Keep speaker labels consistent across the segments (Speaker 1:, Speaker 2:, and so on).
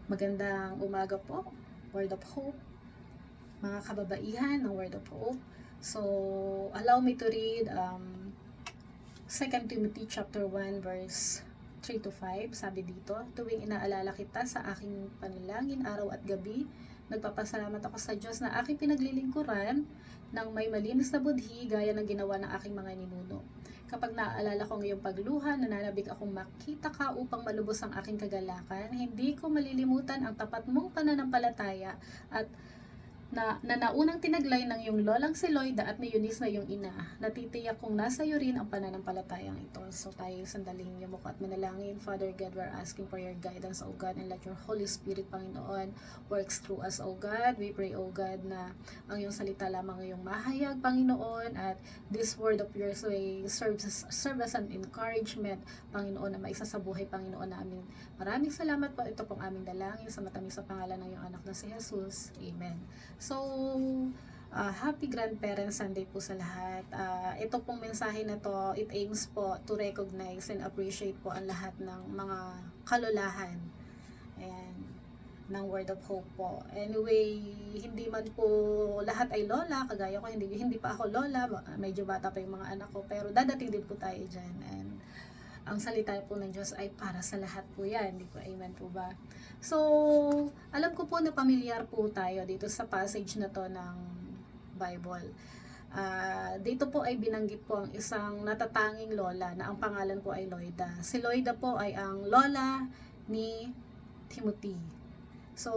Speaker 1: Magandang umaga po, Word of Hope, mga kababaihan ng Word of Hope. So, allow me to read 2 Timothy chapter 1 verse 3 to 5. Sabi dito, tuwing inaalala kita sa aking panalangin araw at gabi, nagpapasalamat ako sa Diyos na aking pinaglilingkuran ng may malinis na budhi gaya ng ginawa ng aking mga ninuno. Kapag naaalala ko ang iyong pagluha, nananabik akong makita ka upang malubos ang aking kagalakan. Hindi ko malilimutan ang tapat mong pananampalataya at naunang tinaglay ng iyong lolang si Loida at ni Eunice na iyong ina. Natitiyak kong nasa iyo rin ang pananampalatayang ito. So tayo sandaling yumuko at manalangin. Father God, we're asking for your guidance, O God, and let your Holy Spirit, Panginoon, works through us, O God. We pray, O God, na ang iyong salita lamang iyong mahayag, Panginoon, at this word of yours may serve as an encouragement, Panginoon, na maisa sa buhay, Panginoon, namin. Maraming salamat po. Ito pong aming dalangin sa matamis sa pangalan ng iyong anak na si Jesus. Amen. So, happy Grandparents Sunday po sa lahat. Ito pong mensahe na to, it aims po to recognize and appreciate po ang lahat ng mga kalolahan. Ayan, ng Word of Hope po. Anyway, hindi man po lahat ay lola, kagaya ko, hindi pa ako lola, medyo bata pa yung mga anak ko, pero dadating din po tayo dyan. And ang salita po ng Diyos ay para sa lahat po yan. Hindi po, amen po ba? So, alam ko po na pamilyar po tayo dito sa passage na to ng Bible. Dito po ay binanggit po ang isang natatanging lola na ang pangalan po ay Loida. Si Loida po ay ang lola ni Timothy. So,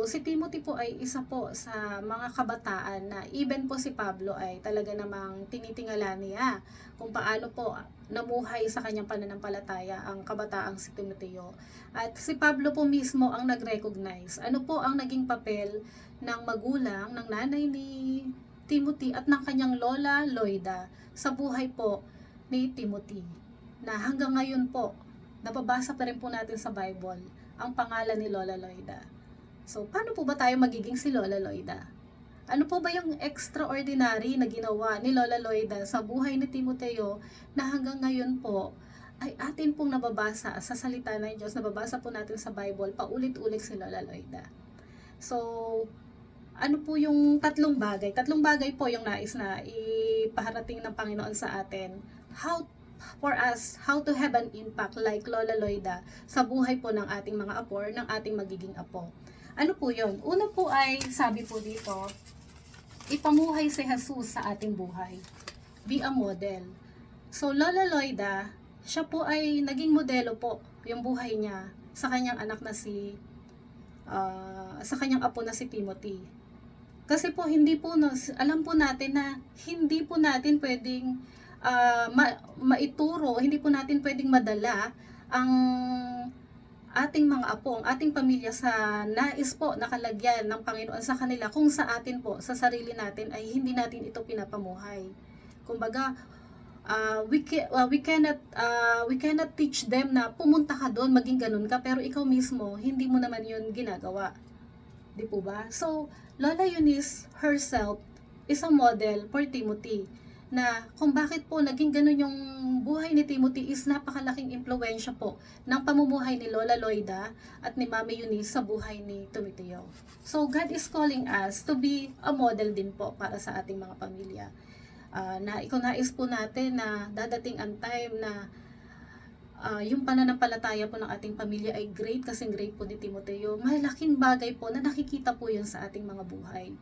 Speaker 1: si Timothy po ay isa po sa mga kabataan na even po si Pablo ay talaga namang tinitingala niya kung paano po namuhay sa kanyang pananampalataya ang kabataang si Timoteo. At si Pablo po mismo ang nag-recognize ano po ang naging papel ng magulang, ng nanay ni Timothy at ng kanyang lola Loida sa buhay po ni Timothy. Na hanggang ngayon po, nababasa pa rin po natin sa Bible ang pangalan ni Lola Loida. So, paano po ba tayo magiging si Lola Loida? Ano po ba yung extraordinary na ginawa ni Lola Loida sa buhay ni Timoteo na hanggang ngayon po ay atin pong nababasa sa salita ng Diyos, nababasa po natin sa Bible, paulit-ulit si Lola Loida. So, ano po yung tatlong bagay? Tatlong bagay po yung nais na ipaharating ng Panginoon sa atin. How to have an impact like Lola Loida sa buhay po ng ating mga apo or ng ating magiging apo. Ano po yun? Una po ay, sabi po dito, ipamuhay si Jesus sa ating buhay. Be a model. So, Lola Loida, siya po ay naging modelo po yung buhay niya sa kanyang anak na sa kanyang apo na si Timothy. Kasi po, alam po natin na hindi po natin pwedeng maituro, hindi po natin pwedeng madala ang ating mga apo, ang ating pamilya sa nais po nakalagyan ng Panginoon sa kanila kung sa atin po, sa sarili natin ay hindi natin ito pinapamuhay. Kumbaga, we cannot teach them na pumunta ka doon, maging ganun ka, pero ikaw mismo, hindi mo naman yun ginagawa. Di po ba? So, Lola Eunice herself is a model for Timothy na kung bakit po naging ganun yung buhay ni Timothy is napakalaking impluwensya po ng pamumuhay ni Lola Loida at ni Mami Eunice sa buhay ni Timoteo. So God is calling us to be a model din po para sa ating mga pamilya. Na ikunais po natin na dadating ang time na yung pananampalataya po ng ating pamilya ay great, kasing great po ni Timoteo. Malaking bagay po na nakikita po yun sa ating mga buhay.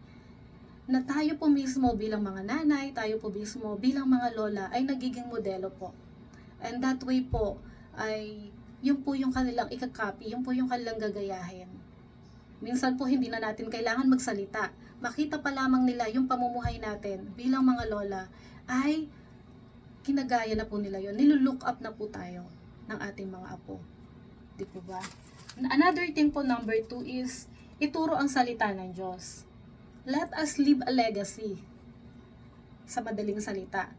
Speaker 1: Na tayo po mismo bilang mga nanay, tayo po mismo bilang mga lola ay nagiging modelo po. And that way po ay yun po yung kanilang ikakopy, yun po yung kanilang gagayahin. Minsan po hindi na natin kailangan magsalita. Makita pa lamang nila yung pamumuhay natin bilang mga lola ay kinagaya na po nila yun. Nilulook up na po tayo ng ating mga apo. Di po ba? Another thing po, number 2 is ituro ang salita ng Diyos. Let us leave a legacy. Sa madaling salita.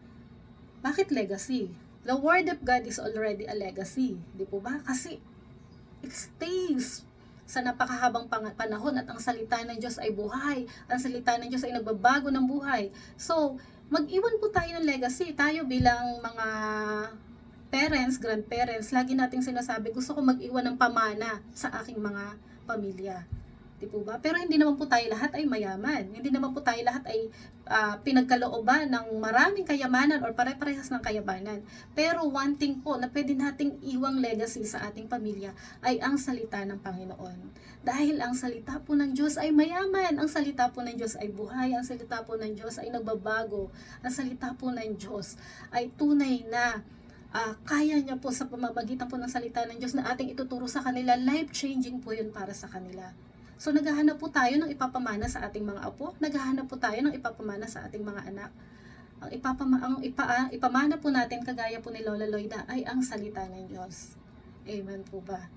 Speaker 1: Bakit legacy? The Word of God is already a legacy. Di po ba? Kasi it stays sa napakahabang panahon at ang salita ng Diyos ay buhay. Ang salita ng Diyos ay nagbabago ng buhay. So, mag-iwan po tayo ng legacy. Tayo bilang mga parents, grandparents, lagi nating sinasabi, gusto ko mag-iwan ng pamana sa aking mga pamilya. Di po ba? Pero hindi naman po tayo lahat ay mayaman. Hindi naman po tayo lahat ay pinagkalooban ng maraming kayamanan or pare-parehas ng kayamanan. Pero one thing po na pwede nating iwang legacy sa ating pamilya ay ang salita ng Panginoon. Dahil ang salita po ng Diyos ay mayaman. Ang salita po ng Diyos ay buhay. Ang salita po ng Diyos ay nagbabago. Ang salita po ng Diyos ay tunay na kaya niya po sa pamamagitan po ng salita ng Diyos na ating ituturo sa kanila. Life-changing po yun para sa kanila. So naghahanap po tayo ng ipapamana sa ating mga apo, naghahanap po tayo ng ipapamana sa ating mga anak. Ang ipamana po natin kagaya po ni Lola Loida ay ang salita ng Diyos. Amen po ba?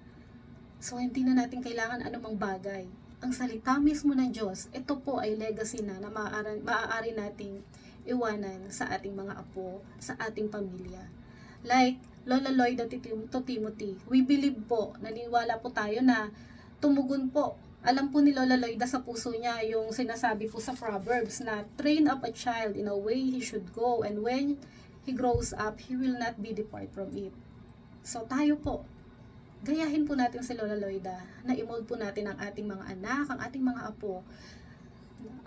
Speaker 1: So hindi na natin kailangan anumang bagay. Ang salita mismo ng Diyos, ito po ay legacy na maaari nating iwanan sa ating mga apo, sa ating pamilya. Like Lola Loida to Timothy, we believe po, naniniwala po tayo na tumugon po. Alam po ni Lola Loida sa puso niya yung sinasabi po sa Proverbs na train up a child in a way he should go, and when he grows up, he will not be depart from it. So tayo po, gayahin po natin si Lola Loida, na i-mold po natin ang ating mga anak, ang ating mga apo,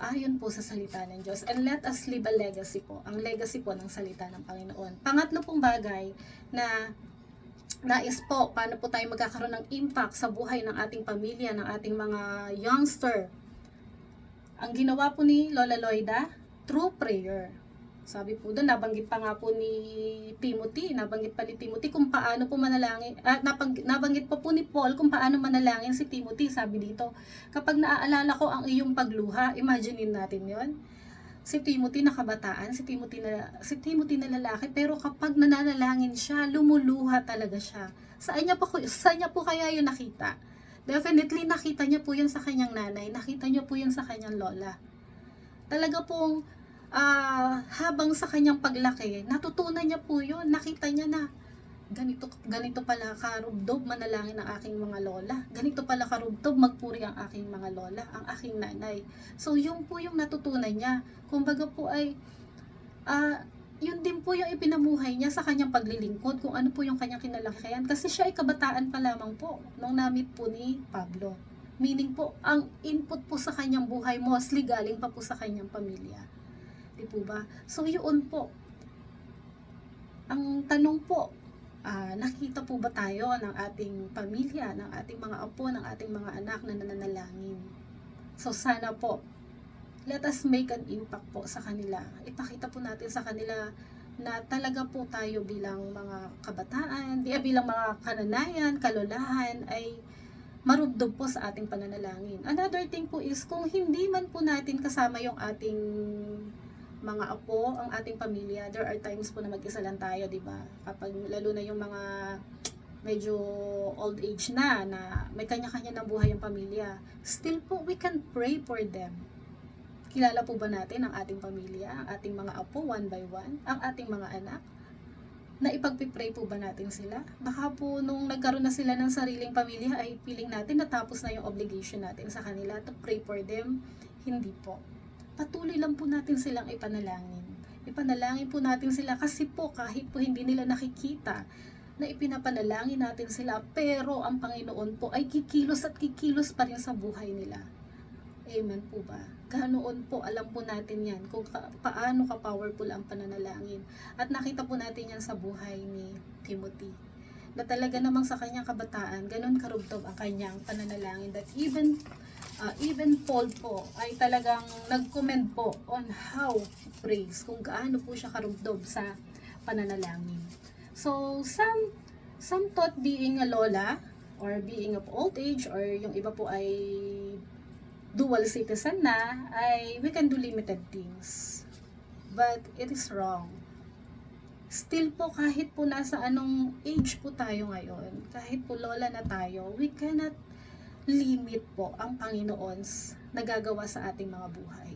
Speaker 1: ayon po sa salita ng Diyos. And let us leave a legacy po, ang legacy po ng salita ng Panginoon. Pangatlo pong bagay na nais po, paano po tayo magkakaroon ng impact sa buhay ng ating pamilya, ng ating mga youngster. Ang ginawa po ni Lola Loida, through prayer. Sabi po doon, nabanggit pa nga po ni Timothy, kung paano po manalangin, nabanggit pa po ni Paul kung paano manalangin si Timothy. Sabi dito, kapag naaalala ko ang iyong pagluha, imaginein natin yon. Si Timothy na kabataan, si Timothy na lalaki, pero kapag nananalangin siya, lumuluha talaga siya. Saan niya po kaya yun nakita? Definitely nakita niya po yun sa kanyang nanay, nakita niya po yun sa kanyang lola. Talaga pong habang sa kanyang paglaki, natutunan niya po yun, nakita niya na ganito pala karubdob manalangin ng aking mga lola. Ganito pala karubdob magpuri ang aking mga lola, ang aking nanay. So, yun po yung natutunan niya. Kumbaga po ay, yun din po yung ipinamuhay niya sa kanyang paglilingkod, kung ano po yung kanyang kinalakihan. Kasi siya ay kabataan pa lamang po, nung namit po ni Pablo. Meaning po, ang input po sa kanyang buhay, mostly galing pa po sa kanyang pamilya. Di po ba? So, yun po. Ang tanong po, nakita po ba tayo ng ating pamilya, ng ating mga apo, ng ating mga anak na nananalangin? So sana po, let us make an impact po sa kanila. Ipakita po natin sa kanila na talaga po tayo bilang mga kabataan, bilang mga kananayan, kalolahan, ay marubdob po sa ating pananalangin. Another thing po is, kung hindi man po natin kasama yung ating mga apo, ang ating pamilya, there are times po na mag-isa lang tayo, di ba? Kapag lalo na yung mga medyo old age na may kanya-kanya ng buhay ang pamilya, still po we can pray for them. Kilala po ba natin ang ating pamilya, ang ating mga apo one by one, ang ating mga anak? Na ipagpipray po ba natin sila? Baka po nung nagkaroon na sila ng sariling pamilya ay feeling natin natapos na yung obligation natin sa kanila to pray for them. Hindi po. Patuloy lang po natin silang ipanalangin. Ipanalangin po natin sila kasi po kahit po hindi nila nakikita na ipinapanalangin natin sila, pero ang Panginoon po ay kikilos at kikilos pa rin sa buhay nila. Amen po ba? Ganoon po, alam po natin yan kung paano ka-powerful ang pananalangin. At nakita po natin yan sa buhay ni Timothy. Na talaga namang sa kanyang kabataan, ganun karubdob ang kanyang pananalangin. That even Paul po ay talagang nag-comment po on how he prays, kung gaano po siya karubdob sa pananalangin. So, some thought being a lola or being of old age, or yung iba po ay dual citizen na, ay we can do limited things. But it is wrong. Still po, kahit po nasa anong age po tayo ngayon, kahit po lola na tayo, we cannot limit po ang Panginoon's nagagawa sa ating mga buhay.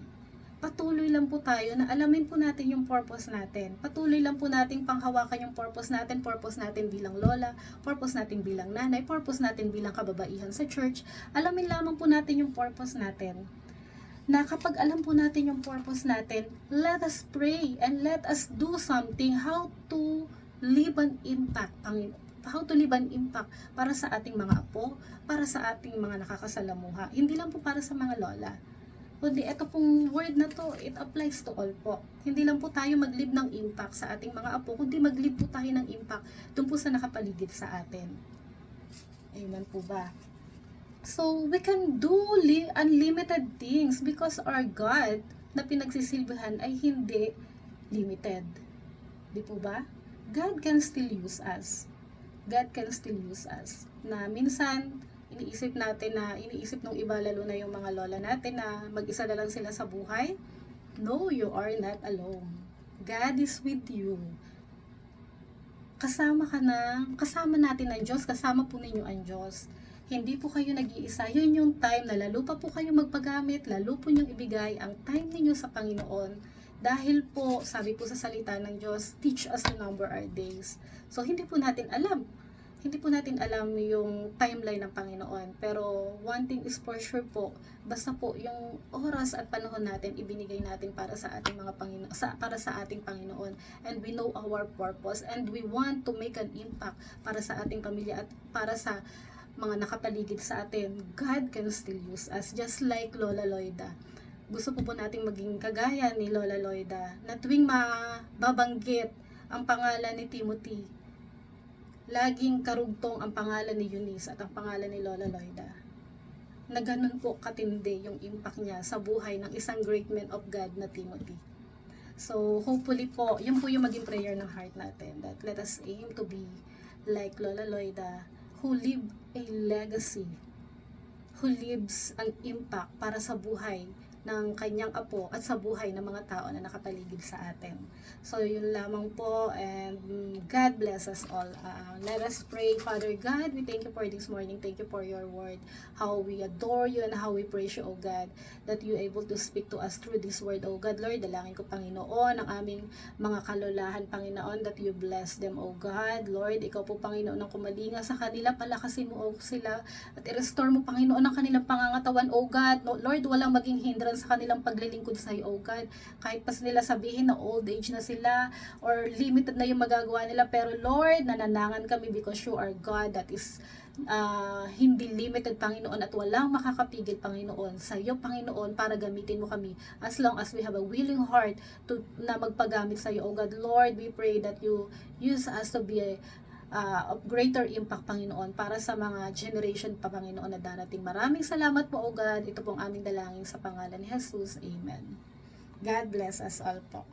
Speaker 1: Patuloy lang po tayo na alamin po natin yung purpose natin. Patuloy lang po natin panghawakan yung purpose natin bilang lola, purpose natin bilang nanay, purpose natin bilang kababaihan sa church. Alamin lamang po natin yung purpose natin. Na kapag alam po natin yung purpose natin, let us pray and let us do something how to leave an impact, how to leave an impact para sa ating mga apo, para sa ating mga nakakasalamuha. Hindi lang po para sa mga lola. Kundi ito pong word na to, it applies to all po. Hindi lang po tayo mag-leave ng impact sa ating mga apo, kundi mag-leave po tayo ng impact dun po sa nakapaligid sa atin. Amen po ba? So, we can do unlimited things because our God na pinagsisilbihan ay hindi limited. Di po ba? God can still use us. God can still use us. Na minsan, iniisip ng iba, lalo na yung mga lola natin, na mag-isa na lang sila sa buhay. No, you are not alone. God is with you. Kasama natin ang Diyos, kasama po ninyo ang Diyos. Hindi po kayo nag-iisa. Yun yung time na lalo pa po kayo magpagamit, lalo po niyong ibigay ang time ninyo sa Panginoon. Dahil po, sabi po sa salita ng Diyos, teach us to number our days. So, hindi po natin alam yung timeline ng Panginoon. Pero one thing is for sure po, basta po yung oras at panahon natin ibinigay natin para sa ating mga para sa ating Panginoon, and we know our purpose and we want to make an impact para sa ating pamilya at para sa mga nakapaligid sa atin. God can still use us, just like Lola Loida. Gusto po nating maging kagaya ni Lola Loida, na tuwing mababanggit ang pangalan ni Timothy, laging karugtong ang pangalan ni Eunice at ang pangalan ni Lola Loida. Na ganun po katindi yung impact niya sa buhay ng isang great man of God na Timothy. So, hopefully po, yun po yung maging prayer ng heart natin, that let us aim to be like Lola Loida, who live a legacy, who leaves an impact para sa buhay ng kanyang apo at sa buhay ng mga tao na nakapaligid sa atin. So, yun lamang po, and God bless us all. Let us pray. Father God, we thank you for this morning. Thank you for your word. How we adore you and how we praise you, O God, that you able to speak to us through this word, O God. Lord, dalangin ko, Panginoon, ang aming mga kalolahan, Panginoon, that you bless them, O God. Lord, ikaw po, Panginoon, ang kumalinga sa kanila, palakasin mo, O sila, at i-restore mo, Panginoon, ang kanilang pangangatawan, O God. Lord, walang maging hindrance sa kanilang paglilingkod sa iyo, O God. Kahit pa nila sabihin na old age na sila or limited na yung magagawa nila, pero Lord, nananangan kami because you are God that is hindi limited, Panginoon, at walang makakapigil, Panginoon, sa iyo, Panginoon, para gamitin mo kami as long as we have a willing heart na magpagamit sa iyo, O God. Lord, we pray that you use us to be of greater impact, Panginoon, para sa mga generation pa, Panginoon, na darating. Maraming salamat po, O God. Ito pong aming dalangin sa pangalan ni Jesus. Amen. God bless us all po.